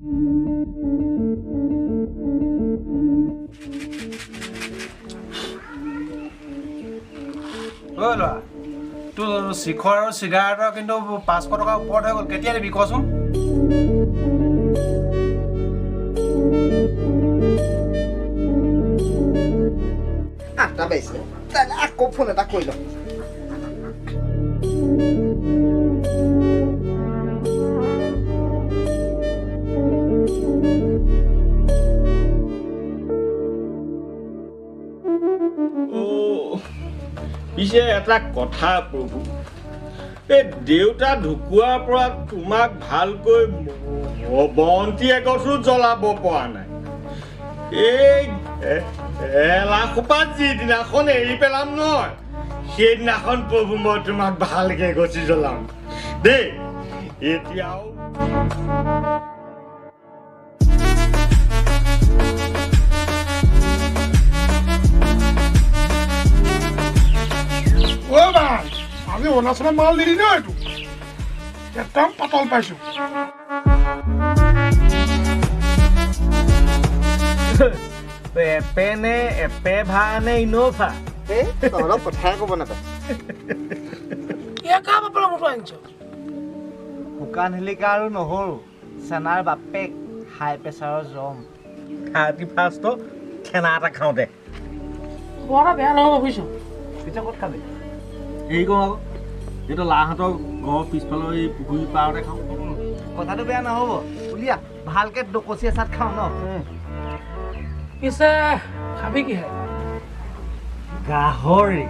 ল'ৰা তোৰ শিখৰ আৰু চিগাৰেটৰ কিন্তু 500 টকাৰ ওপৰত হৈ গ'ল কেতিয়া দিবি কচোন আঠটা পাইছে তাহলে আকৌ ফোন এটা কৰি লওঁ পিছে এটা কথা প্ৰভু এই দেউতা ঢুকুৱাৰ পৰা তোমাক ভালকৈ বন্তি এগছো জ্বলাব পৰা নাই এই এলাখোপাত যিদিনাখন এৰি পেলাম নহয় সেইদিনাখন প্ৰভু মই তোমাক ভালকৈ গছি জ্বলাম দেই এতিয়াও আমি অৰুণাচলৰ মাল দিলি ন এইটো একদম পাতল পাইছো এপে নে এপে ভা নে ইন'ভা অলপ কথাই ক'ব নাপায় শুকান হেলিকা আৰু নহৰু চেনাৰ বাপেক হাই প্ৰেছাৰৰ জম 31st খানা এটা খাওঁ দে বৰ বেয়া নহ'ব বুজিছো পিছে ক'ত খাবি হেৰি কৰোঁ আকৌ এইটো লাহঁতৰ ঘৰৰ পিছফালৰ এই পুখুৰী পাৰতে খাওঁ কথাটো বেয়া নহ'ব উলিয়া ভালকৈ ডকচি এচাত খাওঁ ন পিছে খাবি কিহে গাহৰি